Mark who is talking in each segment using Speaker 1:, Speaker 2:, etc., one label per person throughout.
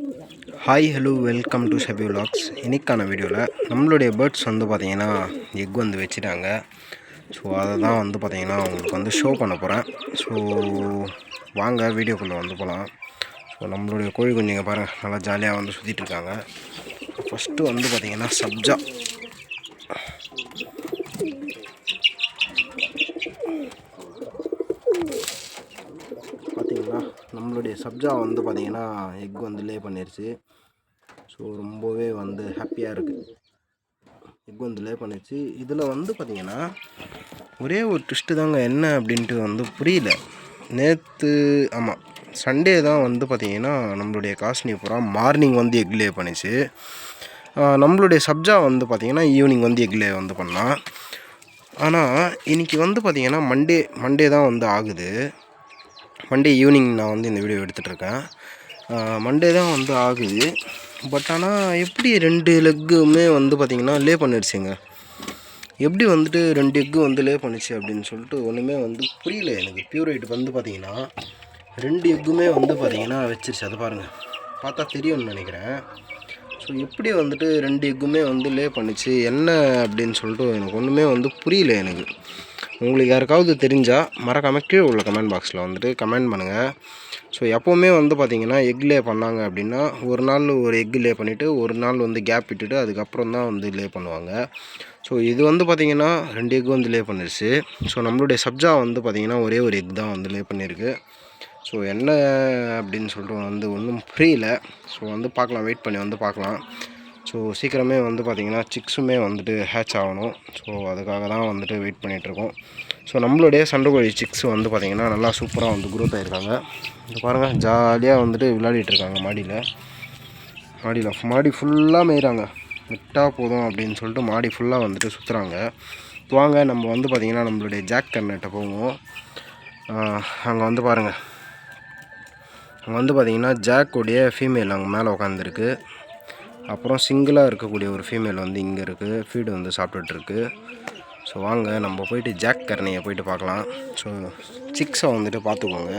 Speaker 1: Hi hello welcome to Shafi vlogs. இன்றைக்கான வீடியோவில் நம்மளுடைய பேர்ட்ஸ் வந்து பார்த்திங்கன்னா எக் வந்து வச்சுட்டாங்க. ஸோ அதை தான் வந்து பார்த்திங்கன்னா உங்களுக்கு வந்து ஷோ பண்ண போகிறேன். ஸோ வாங்க வீடியோக்குள்ளே வந்து போகலாம். ஸோ நம்மளுடைய கோழி குஞ்சுங்க பாருங்கள், நல்லா ஜாலியாக வந்து சுற்றிட்டுருக்காங்க. ஃபஸ்ட்டு வந்து பார்த்திங்கன்னா சப்ஜா. பார்த்திங்கன்னா நம்மளுடைய சப்ஜா வந்து பார்த்திங்கன்னா எக் வந்து லே பண்ணிருச்சு. ஸோ ரொம்பவே வந்து ஹாப்பியாக இருக்குது. எக் வந்து லே பண்ணிச்சு. இதில் வந்து பார்த்திங்கன்னா ஒரே ஒரு ட்விஸ்ட்டு தாங்க, என்ன அப்படின்ட்டு வந்து புரியல. நேற்று ஆமாம் சண்டே தான் வந்து பார்த்திங்கன்னா நம்மளுடைய காஸ்னி புறா மார்னிங் வந்து எக் லே பண்ணிச்சு. நம்மளுடைய சப்ஜா வந்து பார்த்திங்கன்னா ஈவினிங் வந்து எக் லே வந்து பண்ணால். ஆனால் இன்றைக்கி வந்து பார்த்திங்கன்னா மண்டே தான் வந்து ஆகுது. மண்டே ஈவினிங் நான் வந்து இந்த வீடியோ எடுத்துகிட்ருக்கேன். மண்டே தான் வந்து ஆகுது. பட் ஆனால் எப்படி 2 லெக்குமே வந்து பார்த்திங்கன்னா லே பண்ணிடுச்சுங்க. எப்படி வந்துட்டு 2 எக்கு வந்து லே பண்ணிச்சு அப்படின்னு சொல்லிட்டு ஒன்றுமே வந்து புரியல எனக்கு. பியூரைட் வந்து பார்த்திங்கன்னா 2 எக்குமே வந்து பார்த்திங்கன்னா வச்சிருச்சு. அதை பாருங்கள், பார்த்தா தெரியும்னு நினைக்கிறேன். ஸோ எப்படி வந்துட்டு 2 எக்குமே வந்து லே பண்ணிச்சு என்ன அப்படின்னு சொல்லிட்டு எனக்கு ஒன்றுமே வந்து புரியல எனக்கு. உங்களுக்கு யாருக்காவது தெரிஞ்சால் மறக்காமல் கீழே உள்ள கமெண்ட் பாக்ஸில் வந்துட்டு கமெண்ட் பண்ணுங்கள். ஸோ எப்போவுமே வந்து பார்த்திங்கன்னா எக் லே பண்ணாங்க அப்படின்னா ஒரு நாள் ஒரு எக் லே பண்ணிவிட்டு ஒரு நாள் வந்து கேப் விட்டுட்டு அதுக்கப்புறம் தான் வந்து லே பண்ணுவாங்க. ஸோ இது வந்து பார்த்திங்கன்னா 2 எக் வந்து லே பண்ணிருச்சு. ஸோ நம்மளுடைய சப்ஜா வந்து பார்த்திங்கன்னா ஒரே ஒரு எக் தான் வந்து லே பண்ணியிருக்கு. ஸோ என்ன அப்படின்னு சொல்லிட்டு வந்து ஒன்றும் புரியல. ஸோ வந்து பார்க்கலாம், வெயிட் பண்ணி வந்து பார்க்கலாம். ஸோ சீக்கிரமே வந்து பார்த்திங்கன்னா சிக்ஸுமே வந்துட்டு ஹேட்ச் ஆகணும். ஸோ அதுக்காக தான் வந்துட்டு வெயிட் பண்ணிகிட்ருக்கோம். ஸோ நம்மளுடைய சண்டைக்கோழி சிக்ஸ் வந்து பார்த்திங்கன்னா நல்லா சூப்பராக வந்து குரோத் ஆகிருக்காங்க. இது பாருங்கள், ஜாலியாக வந்துட்டு விளையாடிட்டுருக்காங்க மாடி ஃபுல்லாக மேய்கிறாங்க. விட்டால் போதும் அப்படின்னு சொல்லிட்டு மாடி ஃபுல்லாக வந்துட்டு சுற்றுறாங்க. வாங்க நம்ம வந்து பார்த்திங்கன்னா நம்மளுடைய ஜாக் கர்னட்டை போவோம். அங்கே வந்து பாருங்கள், அங்கே வந்து பார்த்திங்கன்னா ஜாக்கோடைய ஃபீமேல் அங்கே மேலே உட்காந்துருக்கு. அப்புறம் சிங்கிளாக இருக்கக்கூடிய ஒரு ஃபீமேல் வந்து இங்கே இருக்குது, ஃபீடு வந்து சாப்பிட்டுட்ருக்கு. ஸோ வாங்க நம்ம போயிட்டு ஜாக் கர்னையை போயிட்டு பார்க்கலாம். ஸோ சிக்ஸை வந்துட்டு பார்த்துக்கோங்க.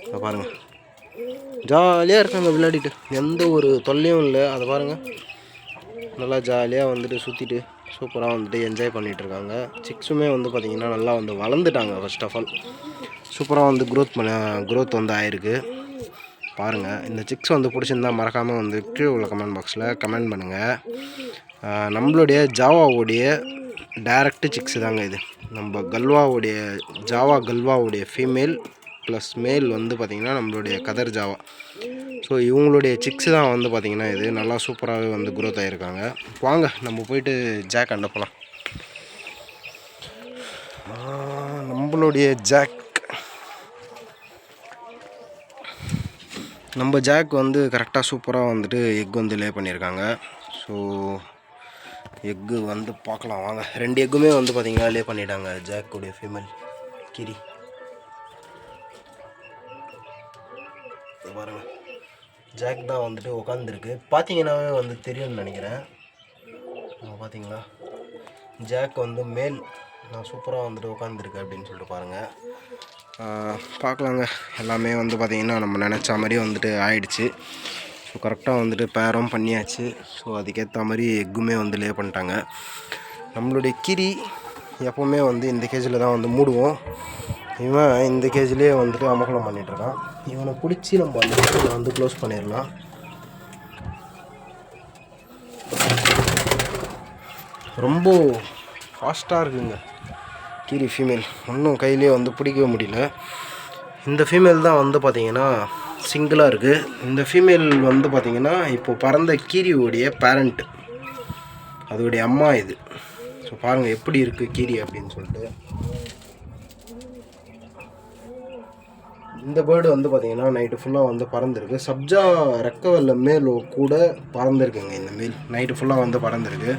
Speaker 1: அதை பாருங்கள், ஜாலியாக இருக்காங்க விளையாடிட்டு, எந்த ஒரு தொல்லையும் இல்லை. அதை பாருங்கள், நல்லா ஜாலியாக வந்துட்டு சுற்றிட்டு சூப்பராக வந்துட்டு என்ஜாய் பண்ணிகிட்ருக்காங்க. சிக்ஸுமே வந்து பார்த்திங்கன்னா நல்லா வந்து வளர்ந்துட்டாங்க. ஃபர்ஸ்ட் ஆஃப் ஆல் சூப்பராக வந்து க்ரோத் வந்து ஆகிருக்கு. பாருங்கள், இந்த சிக்ஸ் வந்து பிடிச்சிருந்தால் மறக்காமல் வந்து கீழே உள்ள கமெண்ட் பாக்ஸில் கமெண்ட் பண்ணுங்கள். நம்மளுடைய ஜாவாவுடைய டைரக்ட் சிக்ஸு தாங்க இது. நம்ம ஜாவா கல்வாவுடைய ஃபீமேல் ப்ளஸ் மேல் வந்து பார்த்திங்கன்னா நம்மளுடைய கதர் ஜாவா. ஸோ இவங்களுடைய சிக்ஸு தான் வந்து பார்த்திங்கன்னா இது நல்லா சூப்பராகவே வந்து க்ரோத் ஆகிருக்காங்க. வாங்க நம்ம போயிட்டு ஜாக் அனுப்பலாம். நம்மளுடைய நம்ம ஜாக் வந்து கரெக்டாக சூப்பராக வந்துட்டு எக் வந்து லே பண்ணியிருக்காங்க. ஸோ எக்கு வந்து பார்க்கலாம் வாங்க. 2 எக்குமே வந்து பார்த்திங்கன்னா லே பண்ணிட்டாங்க ஜாக்குடைய ஃபீமேல் கிரி. பாருங்கள், ஜாக் தான் வந்துட்டு உட்காந்துருக்கு. பார்த்தீங்கன்னாவே வந்து தெரியும்னு நினைக்கிறேன். பார்த்தீங்களா, ஜாக் வந்து மேல் நான் சூப்பராக வந்துட்டு உட்காந்துருக்கு அப்படின்னு சொல்லிட்டு பாருங்கள். பார்க்கலாங்க. எல்லாமே வந்து பார்த்திங்கன்னா நம்ம நினச்ச மாதிரி வந்துட்டு ஆயிடுச்சு. ஸோ கரெக்டாக வந்துட்டு பேரும் பண்ணியாச்சு. ஸோ அதுக்கேற்ற மாதிரி எக்குமே வந்து லே பண்ணிட்டாங்க. நம்மளுடைய கிரி எப்போவுமே வந்து இந்த கேஜில் தான் வந்து மூடுவோம். இவன் இந்த கேஜிலே வந்துட்டு அமகலம் பண்ணிகிட்ருக்கான். இவனை பிடிச்சி நம்ம அந்த கேஜில் வந்து க்ளோஸ் பண்ணிடலாம். ரொம்ப ஃபாஸ்ட்டாக இருக்குங்க கீரி ஃபீமேல். ஒன்றும் கையிலே வந்து பிடிக்கவே முடியல. இந்த ஃபீமேல் தான் வந்து பார்த்திங்கன்னா சிங்கிளாக இருக்குது. இந்த ஃபீமேல் வந்து பார்த்திங்கன்னா இப்போது பறந்த கீரியோடைய பேரண்ட்டு, அதோடைய அம்மா இது. ஸோ பாருங்கள் எப்படி இருக்குது கீரி அப்படின்னு சொல்லிட்டு. இந்த பேர்டு வந்து பார்த்திங்கன்னா நைட்டு ஃபுல்லாக வந்து பறந்துருக்கு. சப்ஜா ரெக்கவல்ல மேல் கூட பறந்துருக்குங்க. இந்த மேல் நைட்டு ஃபுல்லாக வந்து பறந்துருக்கு.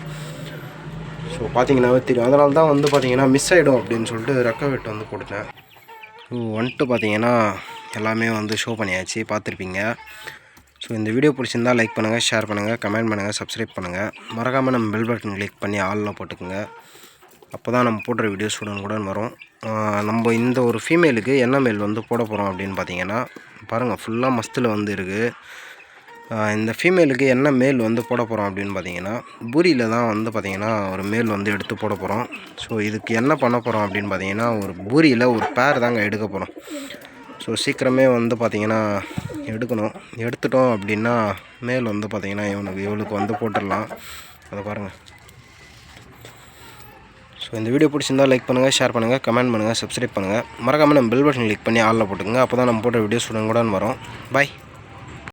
Speaker 1: ஸோ பார்த்தீங்கன்னாவே தெரியும். அதனால தான் வந்து பார்த்திங்கன்னா மிஸ் ஆகிடும் அப்படின்னு சொல்லிட்டு ரெக்க வெட்டு வந்து போட்டுட்டேன். வந்துட்டு பார்த்திங்கன்னா எல்லாமே வந்து ஷோ பண்ணியாச்சு, பார்த்துருப்பீங்க. ஸோ இந்த வீடியோ பிடிச்சிருந்தால் லைக் பண்ணுங்கள், ஷேர் பண்ணுங்கள், கமெண்ட் பண்ணுங்கள், சப்ஸ்கிரைப் பண்ணுங்கள். மறக்காமல் நம்ம பெல் பட்டன் கிளிக் பண்ணி ஆல்லாம் போட்டுக்குங்க. அப்போ தான் நம்ம போடுற வீடியோஸ் கூட வரும். நம்ம இந்த ஒரு ஃபீமேலுக்கு என்ன மேல் வந்து போட போகிறோம் அப்படின்னு பார்த்தீங்கன்னா பாருங்கள், ஃபுல்லாக மஸ்தில் வந்து இருக்குது. இந்த ஃபீமேலுக்கு என்ன மேல் வந்து போட போகிறோம் அப்படின்னு பார்த்தீங்கன்னா, பூரியில் தான் வந்து பார்த்திங்கன்னா ஒரு மேல் வந்து எடுத்து போட போகிறோம். ஸோ இதுக்கு என்ன பண்ண போகிறோம் அப்படின்னு பார்த்தீங்கன்னா, ஒரு பூரியில் ஒரு பேர் தாங்க எடுக்க போகிறோம். ஸோ சீக்கிரமே வந்து பார்த்திங்கன்னா எடுக்கணும். எடுத்துட்டோம் அப்படின்னா மேல் வந்து பார்த்திங்கன்னா இவளுக்கு வந்து போட்டுடலாம். அதை பாருங்கள். ஸோ இந்த வீடியோ பிடிச்சிருந்தால் லைக் பண்ணுங்கள், ஷேர் பண்ணுங்கள், கமெண்ட் பண்ணுங்கள், சப்ஸ்கிரைப் பண்ணுங்கள். மறக்காமல் நம்ம பெல் பட்டன் கிளிக் பண்ணி ஆளில் போட்டுக்கோங்க. அப்போ தான் நம்ம போட்ட வீடியோஸ் உடனுக்குடன் வரும். பாய்.